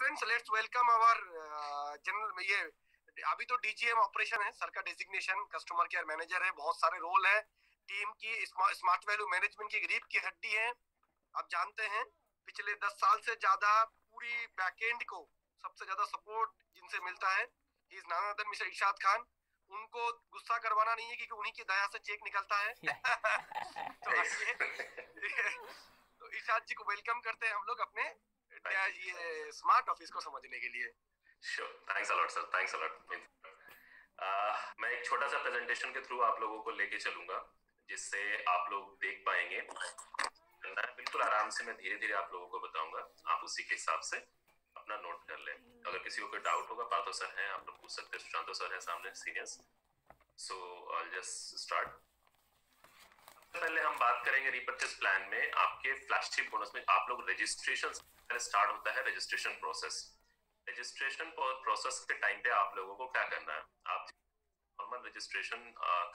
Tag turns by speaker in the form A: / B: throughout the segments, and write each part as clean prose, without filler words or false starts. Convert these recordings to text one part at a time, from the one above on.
A: Friends, let's welcome our general. ये अभी तो डीजीएम ऑपरेशन है, सर का डेजिग्नेशन कस्टमर केयर मैनेजर है, बहुत सारे रोल है। टीम की स्मार्ट वैल्यू मैनेजमेंट की रीढ़ की हड्डी है। आप जानते हैं पिछले 10 साल से ज्यादा पूरी बैकएंड को सबसे ज्यादा सपोर्ट जिनसे मिलता है इज नन अदर मिस्टर इरशाद खान। उनको गुस्सा करवाना नहीं है क्योंकि उन्हीं की दया से चेक निकलता है। तो आइए तो इरशाद जी को वेलकम करते हैं हम लोग अपने ये स्मार्ट ऑफिस को समझने के लिए।
B: Sure, thanks a lot sir, thanks a lot. मैं एक छोटा सा प्रेजेंटेशन के थ्रू आप लोगों को लेके चलूंगा जिससे आप लोग देख पाएंगे। बिल्कुल आराम से मैं धीरे धीरे आप लोगों को बताऊंगा, आप उसी के हिसाब से अपना नोट कर लें। अगर किसी को कोई डाउट होगा, पार्थो सर हैं, आप लोग पूछ सकते हैं, सुशांतो सर हैं सामने seniors. So I just start. पहले हम बात करेंगे रीपर्चेस प्लान में आपके फ्लैगशिप बोनस में आप लोग रजिस्ट्रेशन स्टार्ट होता है। रजिस्ट्रेशन प्रोसेस के टाइम पे आप लोगों को क्या करना है, आप नॉर्मल रजिस्ट्रेशन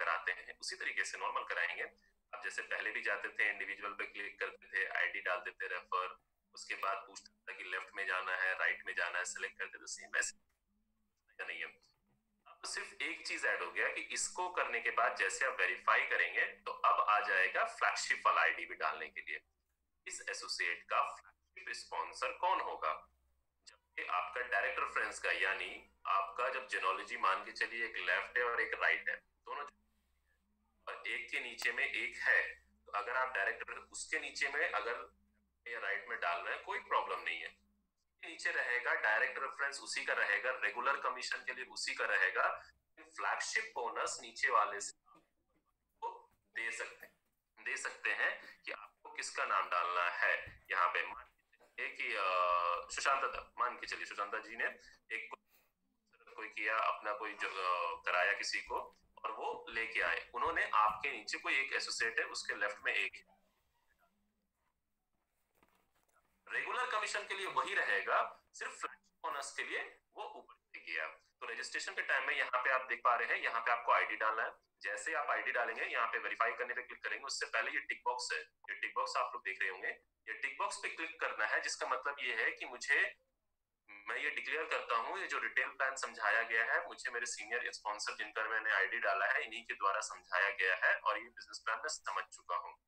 B: कराते हैं उसी तरीके से नॉर्मल कराएंगे। आप जैसे पहले भी जाते थे, इंडिविजुअल पे क्लिक करते थे, आईडी डाल देते, रेफर, उसके बाद पूछता था कि लेफ्ट में जाना है राइट में जाना है, सिलेक्ट करते थे। सेम ऐसे नहीं है, अब सिर्फ एक चीज ऐड हो गया कि इसको करने के बाद जैसे आप वेरीफाई करेंगे तो अब आ जाएगा फ्लैगशिप वाला आईडी भी डालने के लिए। इस एसोसिएट का फ्लैगशिप स्पॉन्सर कौन होगा, जबकि आपका डायरेक्ट रेफरेंस का, यानी आपका जब जेनोलॉजी मान के चलिए एक लेफ्ट है और एक राइट है, दोनों और एक के नीचे में एक है, तो अगर आप डायरेक्ट उसके नीचे में अगर या राइट में डाल रहे हैं कोई प्रॉब्लम नहीं है। नीचे रहेगा डायरेक्ट रेफरेंस उसी का रहेगा, रेगुलर कमीशन के लिए उसी का रहेगा, फ्लैगशिप बोनस नीचे वाले से आपको दे सकते हैं कि आपको किसका नाम डालना है। यहाँ पे मान के कि सुशांता, मान के चलिए सुशांता जी ने एक कोई किया अपना, कोई कराया किसी को और वो लेके आए, उन्होंने आपके नीचे कोई एक एसोसिएट है, उसके लेफ्ट में एक रेगुलर कमीशन के लिए वही रहेगा, सिर्फ फ्लैगशिप बोनस के लिए वो ऊपर गया। तो रजिस्ट्रेशन के टाइम में यहाँ पे आप देख पा रहे हैं, यहाँ पे आपको आईडी डालना है। जैसे आप आईडी डालेंगे, यहाँ पे वेरीफाई करने पे क्लिक करेंगे, उससे पहले ये टिक बॉक्स है, ये टिक बॉक्स आप लोग देख रहे होंगे, ये टिक बॉक्स पे क्लिक करना है, जिसका मतलब ये है कि मैं ये डिक्लेयर करता हूँ, ये जो रिटेल प्लान समझाया गया है मुझे मेरे सीनियर स्पॉन्सर जिनका मैंने आईडी डाला है इन्हीं के द्वारा समझाया गया है और ये बिजनेस प्लान में समझ चुका हूँ।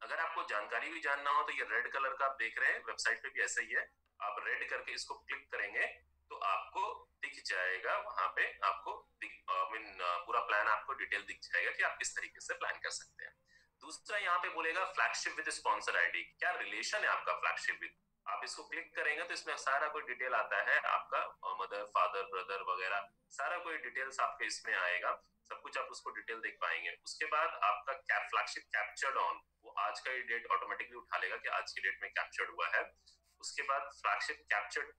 B: अगर आपको जानकारी भी जानना हो तो ये रेड कलर का आप देख रहे हैं, वेबसाइट पे भी ऐसा ही है, आप रेड करके इसको क्लिक करेंगे तो आपको दिख जाएगा, वहां पे आपको पूरा प्लान आपको डिटेल दिख जाएगा कि आप किस तरीके से प्लान कर सकते हैं। दूसरा यहाँ पे बोलेगा फ्लैगशिप विद स्पॉन्सर आईडी, क्या रिलेशन है आपका फ्लैगशिप विद। आप इसको क्लिक करेंगे तो इसमें सारा कोई डिटेल आता है, आपका मदर, फादर, ब्रदर वगैरह सारा कोई डिटेल्स आपके इसमें आएगा, सब कुछ आप उसको डिटेल देख पाएंगे। उसके बाद आपका फ्लैगशिप कैप्चर्ड ऑन, वो आज का ही डेट ऑटोमेटिकली उठा लेगा कि आज की डेट में कैप्चर्ड हुआ है। उसके बाद फ्लैगशिप कैप्चर्ड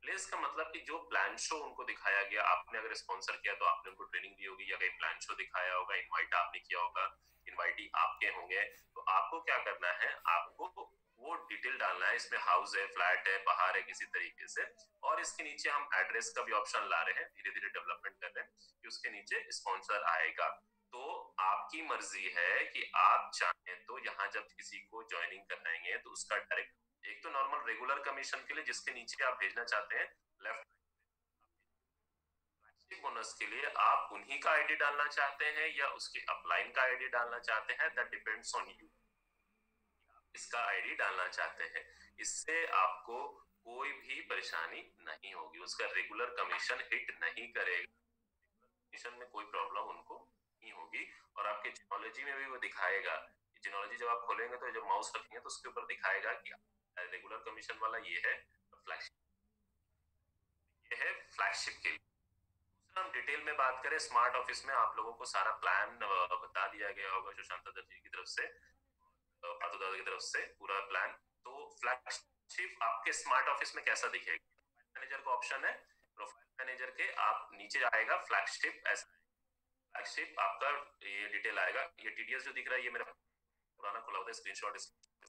B: प्लेस का मतलब कि जो प्लान शो उनको दिखाया गया, आपने अगर स्पॉन्सर किया तो आपने उनको ट्रेनिंग दी होगी या कहीं प्लान शो दिखाया होगा, इनवाइट आपने किया होगा, इनवाइटी आपके होंगे, तो आपको क्या करना है, आपको वो डिटेल डालना है। इसमें हाउस है, फ्लैट है, बाहर है किसी तरीके से, और इसके नीचे हम एड्रेस का भी ऑप्शन ला रहे हैं, धीरे धीरे डेवलपमेंट कर रहे हैं कि उसके नीचे स्पॉन्सर आएगा। तो आपकी मर्जी है कि आप चाहें तो यहाँ जब किसी को ज्वाइनिंग कराएंगे तो उसका डायरेक्ट, एक तो नॉर्मल रेगुलर कमीशन के लिए जिसके नीचे आप भेजना चाहते हैं लेफ्ट, बोनस के लिए आप उन्हीं का आईडी डालना चाहते हैं या उसके अपलाइन का आईडी डालना चाहते हैं, दैट डिपेंड्स ऑन यू, इसका आईडी डालना चाहते हैं। इससे आपको कोई भी परेशानी नहीं होगी, उसका रेगुलर कमीशन हिट नहीं करेगा, कमीशन में कोई प्रॉब्लम उनको नहीं होगी। और आपके जियोलॉजी में भी वो दिखाएगा, जियोलॉजी जब आप खोलेंगे तो जब माउस रखेंगे तो उसके ऊपर दिखाएगा कि रेगुलर कमीशन वाला ये है, फ्लैगशिप ये है फ्लैगशिप के लिए। दूसरा हम डिटेल में बात करें, स्मार्ट ऑफिस में आप लोगों को सारा प्लान बता दिया गया होगा सुशांत जी की तरफ से, पार्थो दादा की तरफ से पूरा प्लान। तो फ्लैगशिप आपके स्मार्ट ऑफिस में कैसा दिखेगा, मैनेजर का ऑप्शन है, प्रोफाइल मैनेजर के आप नीचे आएगा फ्लैगशिप, ऐसा फ्लैगशिप आपका ये डिटेल आएगा। ये टीडीएस जो दिख रहा है ये मेरा पुराना खुला होता है स्क्रीनशॉट,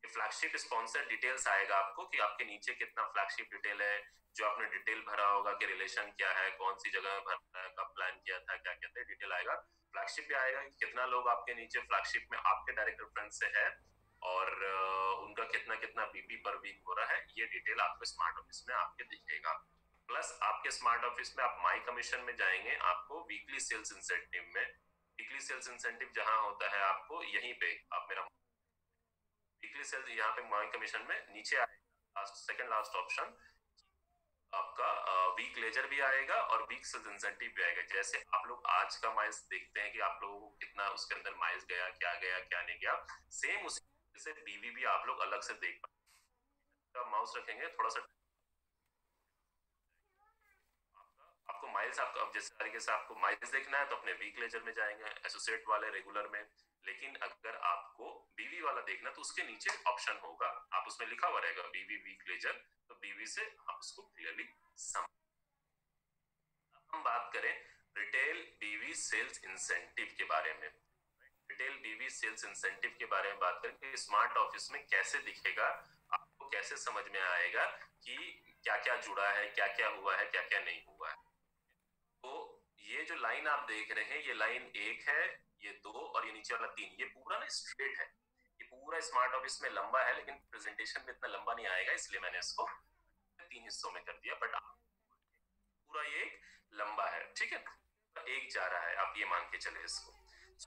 B: फ्लैगशिप स्पॉन्सर डिटेल्स आएगा आपको कि आपके नीचे कितना फ्लैगशिप डिटेल है, जो आपने डिटेल भरा होगा कि रिलेशन क्या है, कौन सी जगह भरना है, कब प्लान किया था, क्या कहते हैं, डिटेल आएगा। फ्लैगशिप भी आएगा कि कितना लोग आपके नीचे फ्लैगशिप में आपके डायरेक्ट रेफरेंस से है, और उनका कितना कितना बीपी पर वीक हो रहा है, ये डिटेल आपको स्मार्ट ऑफिस में आपके दिखेगा। प्लस आपके स्मार्ट ऑफिस में आप माई कमीशन में जाएंगे, आपको वीकली सेल्स इंसेंटिव में, वीकली सेल्स इंसेंटिव जहां होता है आपको यहीं पे, आप मेरा वीकली सेल्स यहाँ पे माई कमीशन में नीचे आएगा, सेकंड लास्ट ऑप्शन आपका वीक लेजर भी आएगा और वीक सेल्स इंसेंटिव भी आएगा। जैसे आप लोग आज का माइल्स देखते हैं कि आप लोगों को कितना उसके अंदर माइल्स गया क्या नहीं गया, सेम उसी से बीवी भी आप लोग अलग से देख पाएंगे। माउस रखेंगे थोड़ा सा आपको माइल्स, आपको अब जिस तरीके से आपको माइल्स देखना है तो अपने वीक लेजर में जाएंगे, एसोसिएट वाले रेगुलर में। लेकिन अगर आपको बीवी वाला देखना तो उसके नीचे ऑप्शन होगा, आप उसमें लिखा हुआ रहेगा बीवी वीक लेजर, तो बीवी से आप उसको क्लियरली समझ। हम बात करें रिटेल बीवी सेल्स इंसेंटिव के बारे में। रिटेल बीवी सेल्स इंसेंटिव के बारे में बात करें कि स्मार्ट ऑफिस में कैसे दिखेगा, आपको कैसे समझ में आएगा कि क्या क्या जुड़ा है, क्या क्या हुआ है, क्या क्या नहीं हुआ है। तो ये जो लाइन आप देख रहे हैं, ये लाइन 1 है, ये 2 और ये नीचे वाला 3, ये पूरा ना स्ट्रेट है। ये पूरा स्मार्ट ऑफिस में लंबा है, लेकिन प्रेजेंटेशन में इतना लंबा नहीं आएगा, इसलिए मैंने इसको 3 हिस्सों में कर दिया। बट पूरा ये लंबा है, ठीक है, एक जा रहा है, आप ये मान के चले इसको।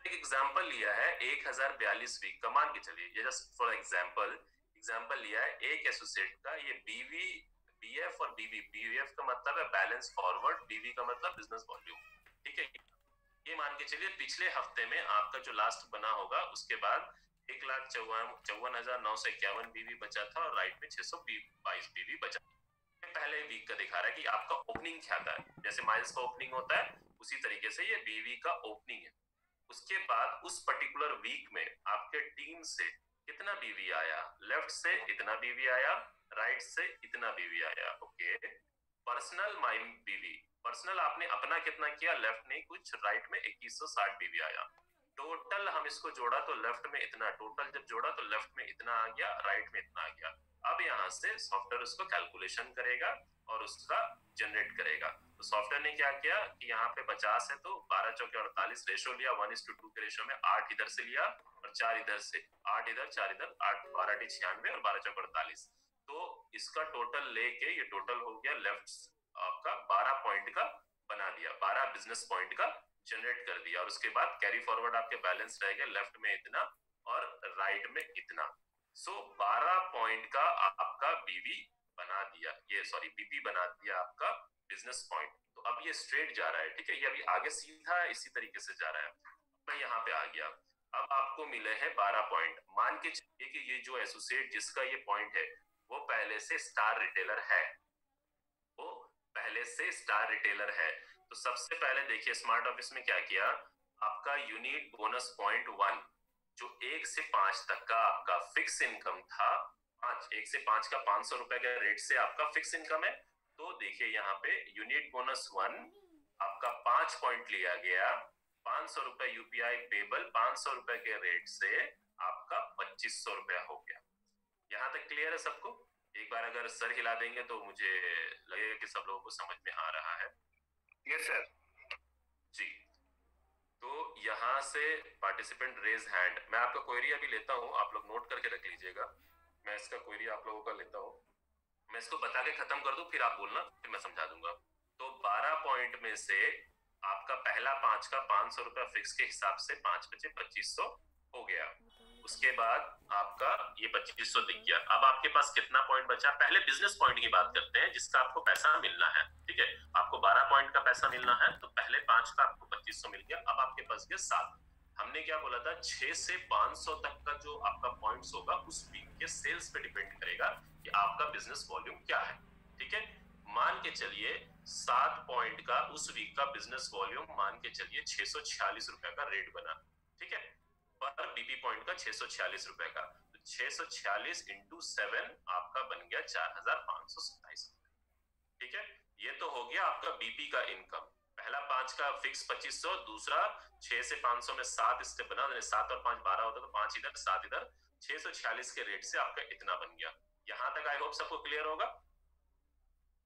B: एक एग्जांपल लिया है 1042 वीक का, मान के चलिए, ये जस्ट फॉर एग्जांपल लिया है एक एसोसिएट का, ये बीवी बीएफ और बीवी, बीवीएफ का मतलब है बैलेंस फॉरवर्ड, बीवी का मतलब बिजनेस वॉल्यूम, ठीक है। ये मान के चलिए पिछले हफ्ते में आपका जो लास्ट बना होगा उसके बाद 1,54,951 बीवी बचा था और राइट में 622 बीवी बचा। पहले वीक का दिखा रहा है कि आपका ओपनिंग क्या था, जैसे माइल्स का ओपनिंग होता है उसी तरीके से ये बीवी का ओपनिंग है। उसके बाद उस पर्टिकुलर वीक में आपके टीम से कितना बीवी आया, लेफ्ट से इतना बीवी आया, राइट से इतना बीवी आया, ओके। पर्सनल माइंड बीवी, पर्सनल आपने अपना कितना किया, लेफ्ट ने कुछ, राइट में 2160 बीवी आया। टोटल हम इसको जोड़ा तो लेफ्ट में इतना, टोटल जब जोड़ा तो लेफ्ट में इतना आ गया, राइट में इतना आ गया। अब यहाँ से सॉफ्टवेयर उसको कैलकुलेशन करेगा और उसका जनरेट करेगा। तो सॉफ्टवेयर ने क्या किया कि यहाँ पे 50 है तो 12 चौके 48 रेशो लिया, 1:2 के रेशो में 8 इधर से लिया और 4 इधर से, 8 इधर 4 इधर, 8 12 96 और 12 चौके 48। तो इसका टोटल लेके ये टोटल हो गया लेफ्ट आपका 12 पॉइंट का बना दिया, 12 बिजनेस पॉइंट का जनरेट कर दिया। और उसके बाद कैरी फॉरवर्ड आपके बैलेंस रहेगा, लेफ्ट में इतना और राइट में इतना। सो 12 पॉइंट का आपका बीवी बना दिया, ये सॉरी बीपी बना दिया आपका बिजनेस पॉइंट। तो अब ये स्ट्रेट जा रहा है, ठीक है, ये अभी आगे सीधा इसी तरीके से जा रहा है। मैं यहाँ पे आ गया, अब आपको मिले हैं 12 पॉइंट। मान के चलिए कि ये जो एसोसिएट जिसका ये पॉइंट है वो पहले से स्टार रिटेलर है, वो पहले से स्टार रिटेलर है। तो सबसे पहले देखिए स्मार्ट ऑफिस में क्या किया, आपका यूनिट बोनस पॉइंट 1 जो 1 से 5 तक का आपका फिक्स इनकम था, 1 से 5 का 500 रुपए के रेट से आपका फिक्स इनकम है। तो देखिए यहाँ पे यूनिट बोनस 1 आपका 5 पॉइंट लिया गया, 500 रुपए यूपीआई पेबल, 500 रुपए के रेट से आपका 2500 रुपया हो गया। यहाँ तक क्लियर है सबको? एक बार अगर सर हिला देंगे तो मुझे लगेगा कि सब लोगों को समझ में आ रहा है।
A: यस सर
B: जी। तो यहाँ से पार्टिसिपेंट रेज हैंड, मैं आपका क्वेरी अभी लेता हूँ, आप लोग नोट करके रख लीजिएगा। मैं इसका क्वेरी आप लोगों का लेता हूँ, मैं इसको बता के खत्म कर दूं, फिर आप बोलना, फिर मैं समझा दूंगा। तो 12 पॉइंट में से आपका पहला 5 का 500 रुपया फिक्स के हिसाब से 5 बचे 2500 हो गया। उसके बाद आपका ये 2500 दिख गया। अब आपके पास कितना पॉइंट बचा, पहले बिजनेस पॉइंट की बात करते हैं जिसका आपको पैसा मिलना है, ठीक है। आपको 12 पॉइंट का पैसा मिलना है, तो पहले 5 का आपको 2500 मिल गया। अब आपके पास गया 7। हमने क्या बोला था, 6 से 500 तक का जो आपका पॉइंट्स होगा उस वीक के सेल्स पे डिपेंड करेगा कि आपका बिजनेस वॉल्यूम क्या है, ठीक है। मान के चलिए 7 पॉइंट का उस वीक का बिजनेस वॉल्यूम मान के चलिए 646 रुपए का रेट बना, ठीक है, पर बीपी पॉइंट का 646 रुपए का। तो 646 इंटू 7 आपका बन गया 4527, ठीक है। ये तो हो गया आपका बीपी का इनकम। पहला 5 का फिक्स 2500, दूसरा 6 से 500 में 7 इससे बना, 7 और 5 12 होता तो 5 इधर 7 इधर, 646 के रेट से आपका इतना बन गया। यहां तक आई होप सबको क्लियर होगा।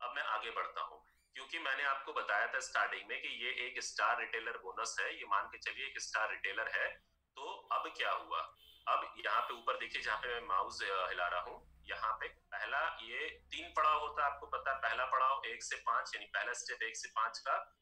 B: अब मैं आगे बढ़ता हूं, क्योंकि मैंने आपको बताया था स्टार्टिंग में कि ये एक स्टार रिटेलर बोनस है, ये मान के चलिए एक स्टार रिटेलर है। तो अब क्या हुआ, अब यहाँ पे ऊपर देखिए, जहाँ पे मैं माउस हिला रहा हूँ, यहाँ पे पहला ये 3 पड़ाव होता है, आपको पता है। पहला पड़ाव 1 से 5, यानी पहला स्टेप 1 से 5 का,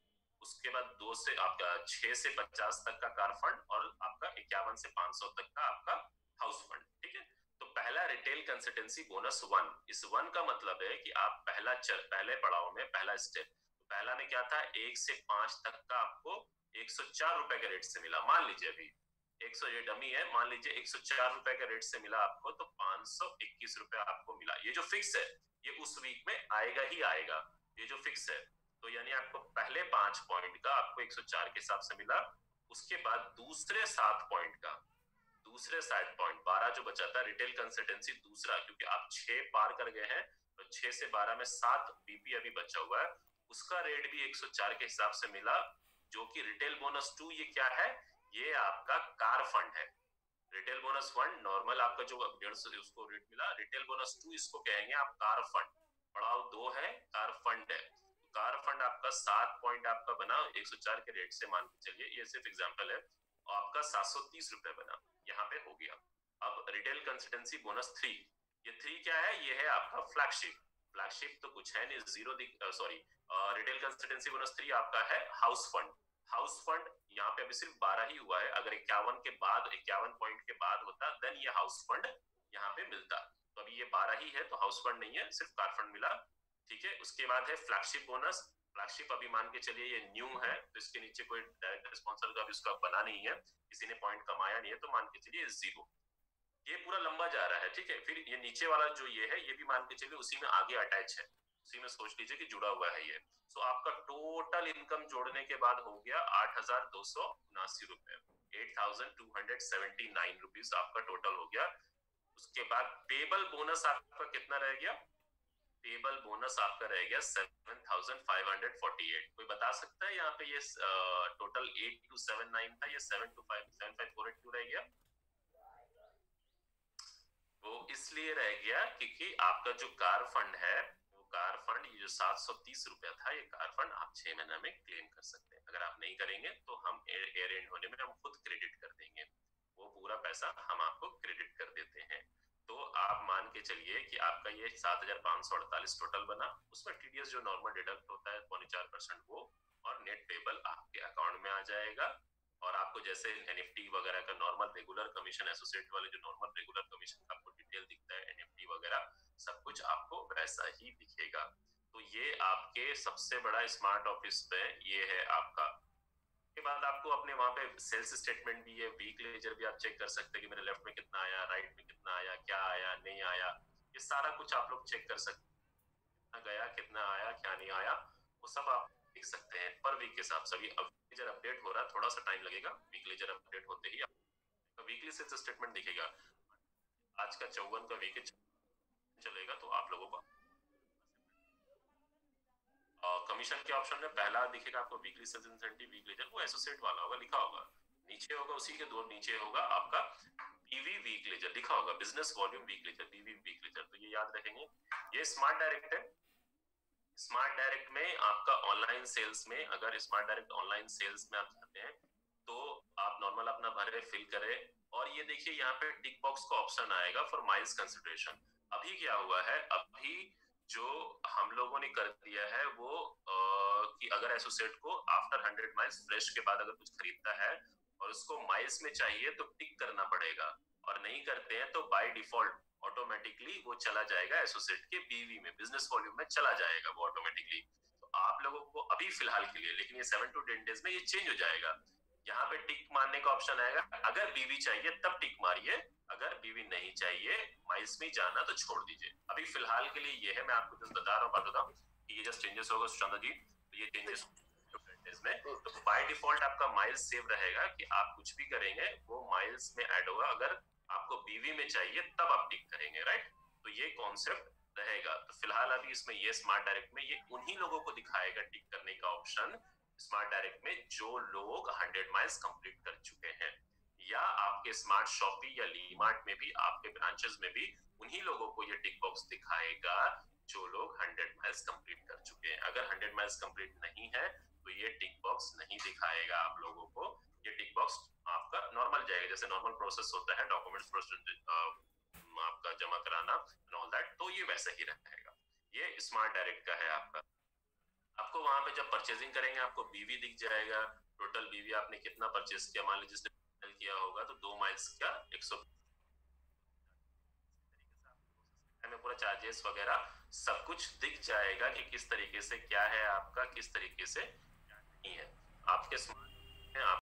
B: उसके बाद 2 से आपका 6 से 50 तक का कार फंड, और आपका 51 से 500 तक का आपका हाउस फंड, ठीक है। तो पहला रिटेल कंसल्टेंसी बोनस 1, इस 1 का मतलब है कि आप पहले पड़ाव में पहला स्टेप, पहला में क्या था, 1 से 5 तक का आपको 104 रुपए के रेट से मिला। मान लीजिए अभी 100, ये डमी है, मान लीजिए 104 रुपए के रेट से मिला आपको, तो 521 रुपए आपको मिला। ये जो फिक्स है ये उस वीक में आएगा ही आएगा, ये जो फिक्स है। तो यानी आपको पहले 5 पॉइंट का आपको 104 के हिसाब से मिला, उसके बाद दूसरे 7 पॉइंट का, दूसरे 7 पॉइंट 12 जो बचा था रिटेल कंसल्टेंसी दूसरा, क्योंकि आप 6 पार कर गए हैं, तो 6 से 12 में 7 बीपी अभी बचा हुआ है, उसका रेट भी 104 के हिसाब से मिला, जो कि रिटेल बोनस 2 ये क्या है, ये आपका कार फंड है। रिटेल बोनस 1 नॉर्मल आपका जो 150 उसको रेट मिला, रिटेल बोनस 2 इसको कहेंगे आप कार फंड। पड़ाव 2 है, कार फंड है। तो कार फंड आपका 7 पॉइंट आपका बना 104 के रेट से, मान के चलिए, ये सिर्फ एग्जांपल है, और आपका 730 रुपए बना, यहाँ पे हो गया। अब रिटेल कंसल्टेंसी बोनस 3, ये 3 क्या है, ये है आपका फ्लैगशिप। फ्लैगशिप तो कुछ है नहीं, zero, sorry, retail consultancy bonus 3 आपका है हाउस फंड। हाउस फंड यहाँ पे अभी सिर्फ 12 ही हुआ है, अगर 51 के बाद 51 पॉइंट के बाद होता देन ये हाउस फंड यहाँ पे मिलता। तो अभी ये 12 ही है, तो हाउस फंड नहीं है, सिर्फ कार फंड मिला, ठीक है। उसके बाद है फ्लैगशिप बोनस। फ्लैगशिप अभी मान के चलिए ये न्यू है, तो इसके नीचे कोई डायरेक्ट स्पॉन्सर का भी उसका बना नहीं है, किसी ने पॉइंट कमाया नहीं है, तो मान के चलिए 0। ये पूरा लंबा जा रहा है, ठीक है। फिर ये नीचे वाला जो ये है, ये भी मान के चलिए उसी में आगे अटैच है, उसी में सोच लीजिए कि जुड़ा हुआ है ये। सो आपका टोटल इनकम जोड़ने के बाद हो गया 8,279 रुपए, 8,279 रुपीज आपका टोटल हो गया। उसके बाद पेबल बोनस आपका कितना रह गया, पेबल बोनस आपका रह गया 7,548। कोई बता सकता है यहाँ पे ये टोटल 8,279 था, ये 7,548 क्यों रह गया? वो इसलिए रह गया क्योंकि आपका जो कार फंड है, वो कार फंड, ये जो 730 रुपया था, ये कार फंड आप 6 महीना में क्लेम कर सकते हैं। अगर आप नहीं करेंगे तो हम एयर एंड होने में हम खुद क्रेडिट कर देंगे, वो पूरा पैसा हम आपको क्रेडिट कर देते हैं। तो आप मान के चलिए कि आपका ये 7,548 टोटल बना, उसमें टीडीएस जो नॉर्मल डिडक्ट होता है 4% वो, और नेट पेबल आपके अकाउंट में आ जाएगा। और आपको जैसे एनएफटी वगैरह का नॉर्मल रेगुलर कमीशन, एसोसिएट वाले जो नॉर्मल रेगुलर कमीशन का आपको डिटेल दिखता है, एनएफटी वगैरह सब कुछ आपको वैसा ही दिखेगा। तो ये आपके सबसे बड़ा स्मार्ट ऑफिस पे ये है आपका। के बाद आपको अपने वहां पे सेल्स स्टेटमेंट भी है, वीक लेजर भी आप चेक कर सकते हैं कि मेरे लेफ्ट में कितना आया, राइट में कितना आया, क्या आया नहीं आया, ये सारा कुछ आप लोग चेक कर सकते हैं, कितना गया, कितना आया, क्या नहीं आया, वो सब आप देख सकते हैं पर वीक के हिसाब से। अभी लेजर अपडेट हो रहा है, थोड़ा सा टाइम लगेगा, वीक लेजर अपडेट होते ही वीकली सेल्स स्टेटमेंट दिखेगा। आज का 54 का वीक चलेगा, तो आप लोगों को कमीशन के ऑप्शन में पहला दिखेगा आपको weekly sales incentive week ledger, वो एसोसिएट वाला होगा, लिखा होगा नीचे होगा, उसी के दो नीचे होगा आपका बीवी वीक लेजर लिखा होगा, बिजनेस वॉल्यूम वीक लेजर, बीवी वीक लेजर। तो ये याद रखेंगे। ये स्मार्ट डायरेक्ट है। स्मार्ट डायरेक्ट में आपका ऑनलाइन सेल्स में, अगर स्मार्ट डायरेक्ट ऑनलाइन सेल्स में आप चाहते हैं तो आप नॉर्मल अपना भरे, फिल करें, और ये देखिए यहाँ पे टिक बॉक्स का ऑप्शन आएगा फॉर माइल्स कंसिडरेशन। अभी क्या हुआ है, अभी जो हम लोगों ने कर दिया है वो कि अगर एसोसिएट को आफ्टर 100 माइल्स फ्रेश के बाद अगर कुछ खरीदता है और उसको माइल्स में चाहिए तो टिक करना पड़ेगा, और नहीं करते हैं तो बाय डिफॉल्ट ऑटोमेटिकली वो चला जाएगा एसोसिएट के बीवी में, बिजनेस वॉल्यूम में चला जाएगा वो ऑटोमेटिकली। तो आप लोगों को अभी फिलहाल के लिए, लेकिन ये 7 to 10 डेज में ये चेंज हो जाएगा। यहाँ पे टिक मारने का ऑप्शन आएगा, अगर बीवी चाहिए तब टिक मारिए, अगर बीवी नहीं चाहिए, माइल्स में जाना तो छोड़ दीजिए। अभी फिलहाल के लिए ये है, मैं आपको जस्ट बता रहा हूँ, बात बताऊँ कि ये जस्ट चेंजेस होगा सुशांत जी, तो ये चेंजेस में, तो बाय डिफॉल्ट आपका माइल्स सेव रहेगा कि आप कुछ भी करेंगे वो माइल्स में ऐड होगा, अगर आपको बीवी में चाहिए तब आप टिक करेंगे, राइट। तो ये कॉन्सेप्ट रहेगा। तो फिलहाल अभी इसमें ये स्मार्ट डायरेक्ट में ये उन्हीं लोगों को दिखाएगा टिक करने का ऑप्शन स्मार्ट डायरेक्ट में जो लोग 100 माइल्स कंप्लीट कर चुके हैं, या आपके स्मार्ट शॉपी या लीमार्ट में भी, आपके ब्रांचेस में भी उन्हीं लोगों को ये टिक बॉक्स दिखाएगा जो लोग 100 माइल्स कंप्लीट कर चुके हैं। अगर 100 माइल्स कंप्लीट नहीं है तो ये टिक बॉक्स नहीं दिखाएगा आप लोगों को, ये टिक बॉक्स आपका नॉर्मल जाएगा, जैसे नॉर्मल प्रोसेस होता है डॉक्यूमेंट्स प्रोसेस आपका जमा कराना एंड ऑल दैट, तो ये वैसा ही रहेगा। ये स्मार्ट डायरेक्ट का है आपका। आपको वहां पे जब परचेजिंग करेंगे आपको बीवी दिख जाएगा, टोटल बीवी आपने कितना परचेज किया, मान लीजिए जिसने किया होगा तो 2 माइल्स का 100 में पूरा चार्जेस वगैरह सब कुछ दिख जाएगा कि किस तरीके से क्या है आपका, किस तरीके से नहीं है। आपके स्मार्ट